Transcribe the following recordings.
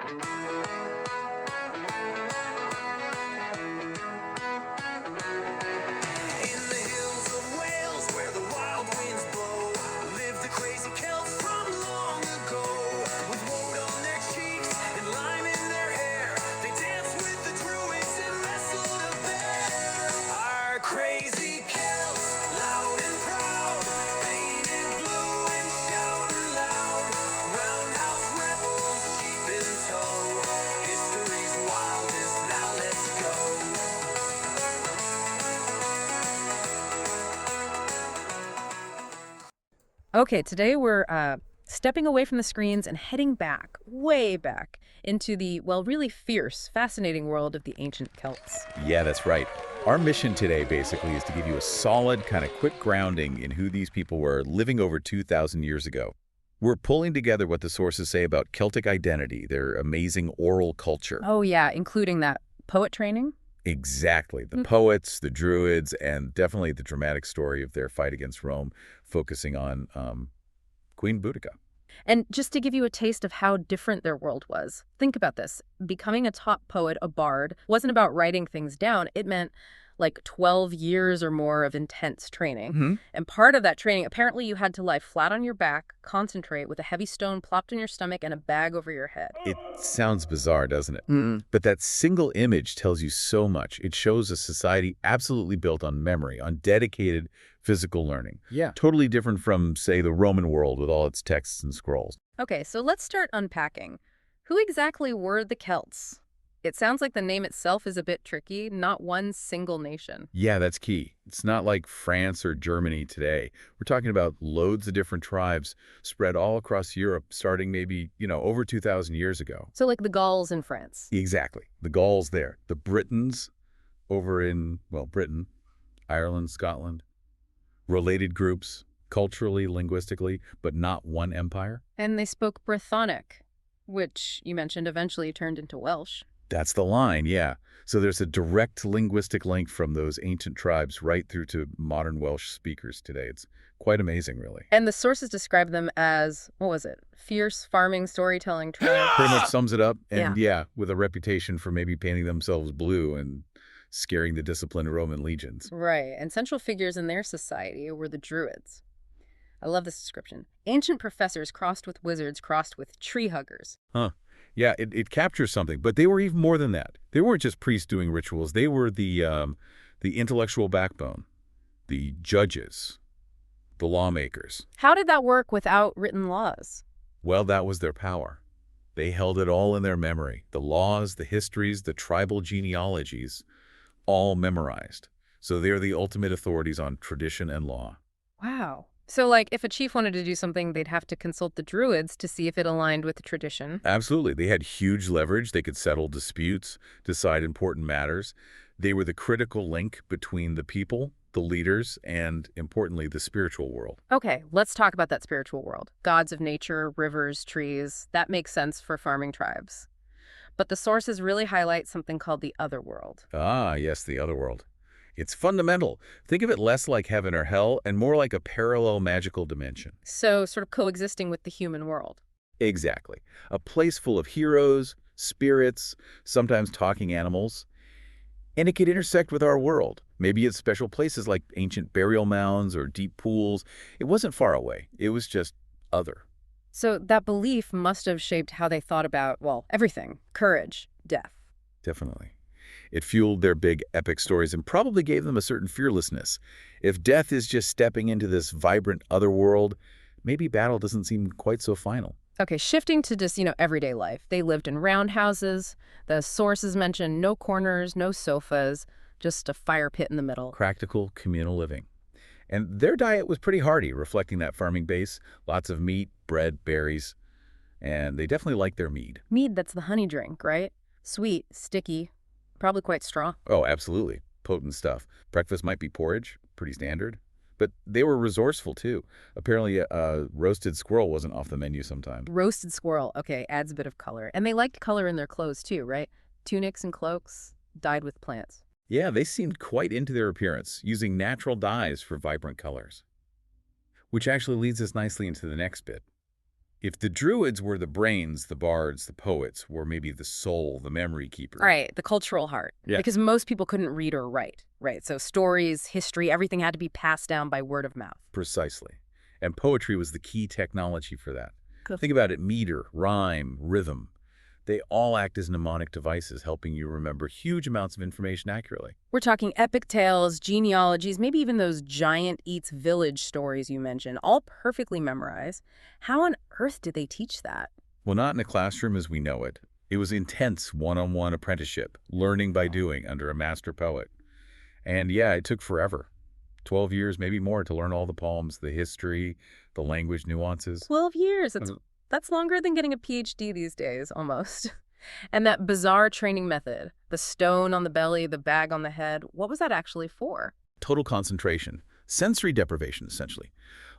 In the hills of Wales, where the wild winds blow, live the crazy Celts from long ago. With woad on their cheeks and lime in their hair, they dance with the druids and wrestled a bear. Our crazy Celts, loud and proud, painted blue and shouting loud. Roundhouse rebels, sheep in tow, history's wildest, now let's go. Okay, today we're stepping away from the screens and heading back, way back, into the, well, really fierce, fascinating world of the ancient Celts. Yeah, that's right. Our mission today basically is to give you a solid, kind of quick grounding in who these people were living over 2,000 years ago. We're pulling together what the sources say about Celtic identity, their amazing oral culture. Oh, yeah, including that poet training? Exactly. The poets, the druids, and definitely the dramatic story of their fight against Rome, focusing on Queen Boudica. And just to give you a taste of how different their world was, think about this. Becoming a top poet, a bard, wasn't about writing things down. It meant like 12 years or more of intense training. And part of that training, apparently you had to lie flat on your back, concentrate with a heavy stone plopped in your stomach and a bag over your head. It sounds bizarre, doesn't it? But that single image tells you so much. It shows a society absolutely built on memory, on dedicated physical learning. Yeah. Totally different from, say, the Roman world with all its texts and scrolls. Okay, so let's start unpacking. Who exactly were the Celts? It sounds like the name itself is a bit tricky, not one single nation. Yeah, that's key. It's not like France or Germany today. We're talking about loads of different tribes spread all across Europe, starting maybe, over 2,000 years ago. So like the Gauls in France. Exactly. The Gauls there. The Britons over in, Britain, Ireland, Scotland. Related groups, culturally, linguistically, but not one empire. And they spoke Brythonic, which you mentioned eventually turned into Welsh. That's the line, yeah. So there's a direct linguistic link from those ancient tribes right through to modern Welsh speakers today. It's quite amazing, really. And the sources describe them as, what was it? Fierce farming, storytelling tribe. Pretty much sums it up. And Yeah. with a reputation for maybe painting themselves blue and scaring the disciplined Roman legions. Right, and central figures in their society were the Druids. I love this description. Ancient professors crossed with wizards, crossed with tree huggers. Huh. Yeah, it captures something. But they were even more than that. They weren't just priests doing rituals. They were the intellectual backbone, the judges, the lawmakers. How did that work without written laws? Well, that was their power. They held it all in their memory. The laws, the histories, the tribal genealogies, all memorized. So they're the ultimate authorities on tradition and law. Wow. So, like, if a chief wanted to do something, they'd have to consult the Druids to see if it aligned with the tradition. Absolutely. They had huge leverage. They could settle disputes, decide important matters. They were the critical link between the people, the leaders, and, importantly, the spiritual world. Okay, let's talk about that spiritual world. Gods of nature, rivers, trees. That makes sense for farming tribes. But the sources really highlight something called the other world. Ah, yes, the other world. It's fundamental. Think of it less like heaven or hell and more like a parallel magical dimension. So, sort of coexisting with the human world. Exactly. A place full of heroes, spirits, sometimes talking animals. And it could intersect with our world. Maybe it's special places like ancient burial mounds or deep pools. It wasn't far away. It was just other. So that belief must have shaped how they thought about, well, everything. Courage, death. Definitely. It fueled their big epic stories and probably gave them a certain fearlessness. If death is just stepping into this vibrant other world, maybe battle doesn't seem quite so final. Okay, shifting to just, everyday life. They lived in roundhouses. The sources mention no corners, no sofas, just a fire pit in the middle. Practical communal living. And their diet was pretty hearty, reflecting that farming base. Lots of meat, bread, berries. And they definitely liked their mead. Mead, that's the honey drink, right? Sweet, sticky, probably quite strong. Oh, absolutely. Potent stuff. Breakfast might be porridge, pretty standard. But they were resourceful, too. Apparently, roasted squirrel wasn't off the menu sometimes. Roasted squirrel, okay, adds a bit of color. And they liked color in their clothes, too, right? Tunics and cloaks, dyed with plants. Yeah, they seemed quite into their appearance, using natural dyes for vibrant colors. Which actually leads us nicely into the next bit. If the druids were the brains, the bards, the poets were maybe the soul, the memory keeper. All right, the cultural heart. Yeah. Because most people couldn't read or write, right? So stories, history, everything had to be passed down by word of mouth. Precisely. And poetry was the key technology for that. Cool. Think about it, meter, rhyme, rhythm. They all act as mnemonic devices, helping you remember huge amounts of information accurately. We're talking epic tales, genealogies, maybe even those giant eats village stories you mentioned, all perfectly memorized. How on earth did they teach that? Well, not in a classroom as we know it. It was intense one-on-one apprenticeship, learning by doing under a master poet. And yeah, it took forever. 12 years, maybe more, to learn all the poems, the history, the language nuances. 12 years. That's longer than getting a PhD these days, almost. And that bizarre training method, the stone on the belly, the bag on the head, what was that actually for? Total concentration, sensory deprivation, essentially.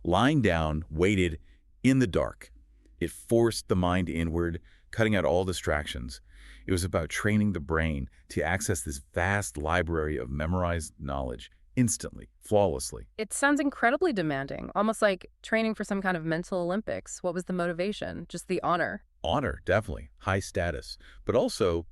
Lying down, weighted, in the dark. It forced the mind inward, cutting out all distractions. It was about training the brain to access this vast library of memorized knowledge instantly, flawlessly. It sounds incredibly demanding, almost like training for some kind of mental Olympics. What was the motivation? Just the honor? Honor, definitely. High status. But also,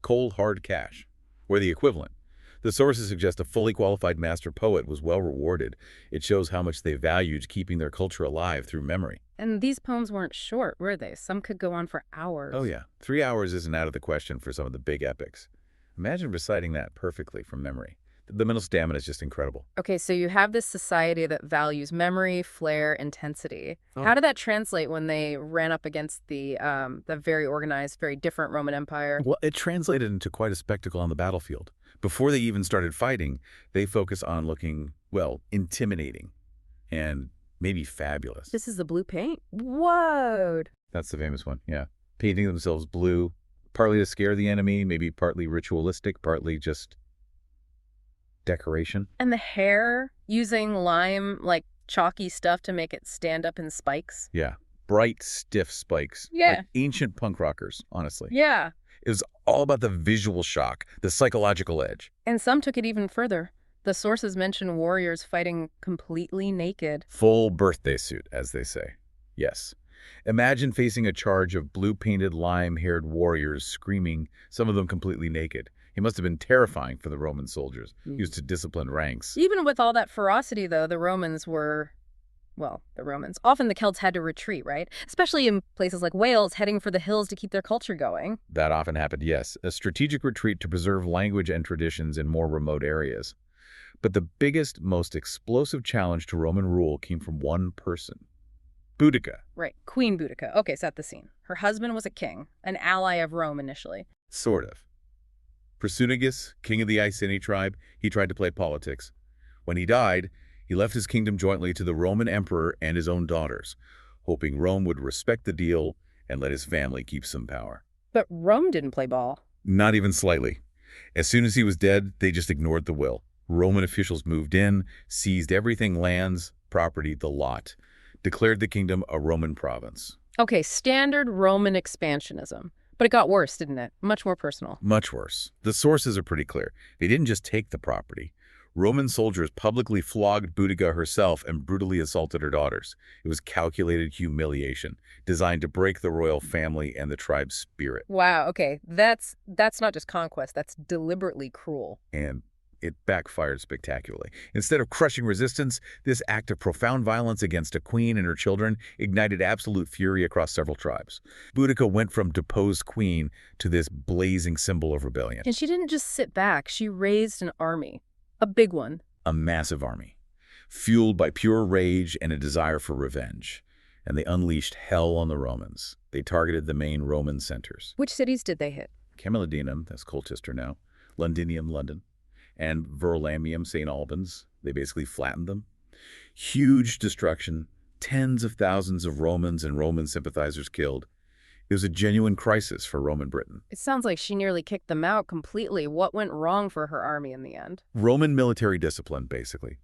cold, hard cash, or the equivalent. The sources suggest a fully qualified master poet was well rewarded. It shows how much they valued keeping their culture alive through memory. And these poems weren't short, were they? Some could go on for hours. Oh yeah, 3 hours isn't out of the question for some of the big epics. Imagine reciting that perfectly from memory. The mental stamina is just incredible. Okay, so you have this society that values memory, flair, intensity. Oh. How did that translate when they ran up against the very organized, very different Roman Empire? Well, it translated into quite a spectacle on the battlefield. Before they even started fighting, they focused on looking, well, intimidating and maybe fabulous. This is the blue paint? Whoa! That's the famous one, yeah. Painting themselves blue, partly to scare the enemy, maybe partly ritualistic, partly just decoration. And the hair, using lime, like chalky stuff to make it stand up in spikes? Yeah, bright, stiff spikes. Yeah. Like ancient punk rockers, honestly. Yeah. It was all about the visual shock, the psychological edge. And some took it even further. The sources mention warriors fighting completely naked. Full birthday suit, as they say. Yes. Imagine facing a charge of blue-painted, lime-haired warriors screaming, some of them completely naked. It must have been terrifying for the Roman soldiers, used to disciplined ranks. Even with all that ferocity, though, the Romans were, well, the Romans. Often the Celts had to retreat, right? Especially in places like Wales, heading for the hills to keep their culture going. That often happened, yes. A strategic retreat to preserve language and traditions in more remote areas. But the biggest, most explosive challenge to Roman rule came from one person. Boudica. Right, Queen Boudica. Okay, set the scene. Her husband was a king, an ally of Rome initially. Sort of. Prasutagus, king of the Iceni tribe, he tried to play politics. When he died, he left his kingdom jointly to the Roman emperor and his own daughters, hoping Rome would respect the deal and let his family keep some power. But Rome didn't play ball. Not even slightly. As soon as he was dead, they just ignored the will. Roman officials moved in, seized everything, lands, property, the lot, declared the kingdom a Roman province. Okay, standard Roman expansionism. But it got worse, didn't it? Much more personal. Much worse. The sources are pretty clear. They didn't just take the property. Roman soldiers publicly flogged Boudica herself and brutally assaulted her daughters. It was calculated humiliation, designed to break the royal family and the tribe's spirit. Wow, okay. That's not just conquest, that's deliberately cruel. And it backfired spectacularly. Instead of crushing resistance, this act of profound violence against a queen and her children ignited absolute fury across several tribes. Boudica went from deposed queen to this blazing symbol of rebellion. And she didn't just sit back, she raised an army. A big one. A massive army, fueled by pure rage and a desire for revenge. And they unleashed hell on the Romans. They targeted the main Roman centers. Which cities did they hit? Camalodunum, that's Colchester now, Londinium, London, and Verulamium, St. Albans. They basically flattened them. Huge destruction, tens of thousands of Romans and Roman sympathizers killed. It was a genuine crisis for Roman Britain. It sounds like she nearly kicked them out completely. What went wrong for her army in the end? Roman military discipline, basically.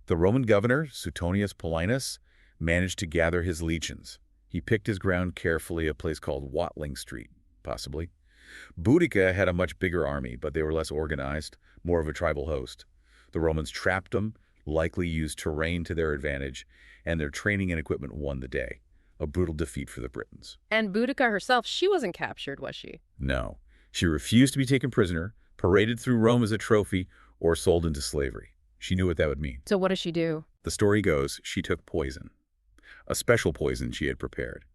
The Roman governor, Suetonius Paulinus, managed to gather his legions. He picked his ground carefully, a place called Watling Street, possibly. Boudica had a much bigger army, but they were less organized, more of a tribal host. The Romans trapped them, likely used terrain to their advantage, and their training and equipment won the day. a brutal defeat for the Britons. And Boudica herself, she wasn't captured, was she? No, she refused to be taken prisoner, paraded through Rome as a trophy, or sold into slavery. She knew what that would mean. So what does she do? The story goes she took poison, a special poison she had prepared,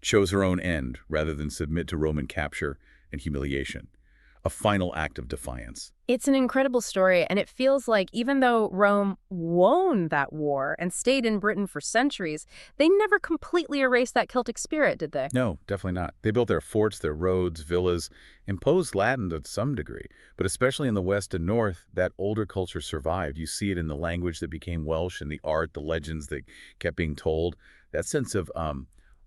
chose her own end rather than submit to Roman capture and humiliation, a final act of defiance. It's an incredible story, and it feels like even though Rome won that war and stayed in Britain for centuries, they never completely erased that Celtic spirit, did they? No, definitely not. They built their forts, their roads, villas, imposed Latin to some degree, but especially in the west and north, that older culture survived. You see it in the language that became Welsh and the art, the legends that kept being told. That sense of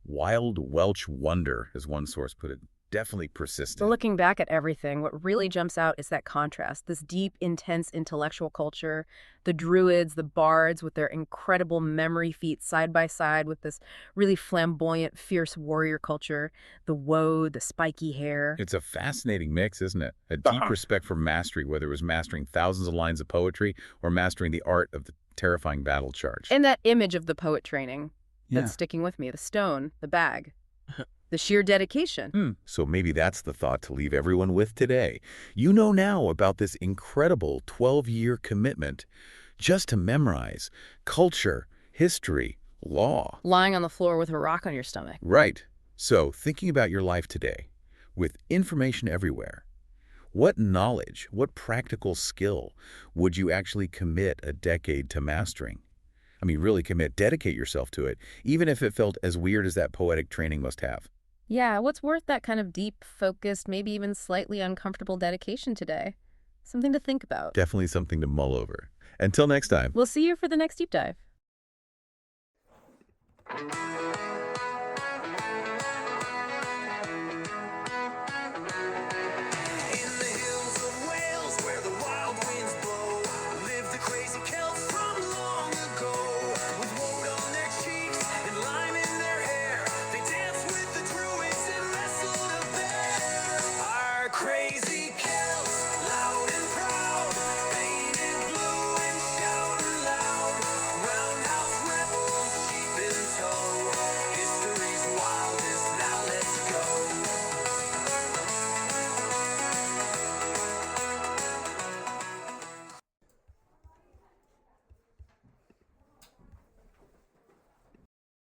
wild Welsh wonder, as one source put it, definitely persisted. Looking back at everything, what really jumps out is that contrast, this deep, intense intellectual culture, the Druids, the bards with their incredible memory feats side by side with this really flamboyant, fierce warrior culture, the woad, the spiky hair. It's a fascinating mix, isn't it? A deep respect for mastery, whether it was mastering thousands of lines of poetry or mastering the art of the terrifying battle charge. And that image of the poet training that's sticking with me, the stone, the bag. The sheer dedication. So maybe that's the thought to leave everyone with today. You know now about this incredible 12-year commitment just to memorize culture, history, law. Lying on the floor with a rock on your stomach. Right. So thinking about your life today, with information everywhere, what knowledge, what practical skill would you actually commit a decade to mastering? I mean, really commit, dedicate yourself to it, even if it felt as weird as that poetic training must have. Yeah, what's worth that kind of deep, focused, maybe even slightly uncomfortable dedication today? Something to think about. Definitely something to mull over. Until next time. We'll see you for the next deep dive.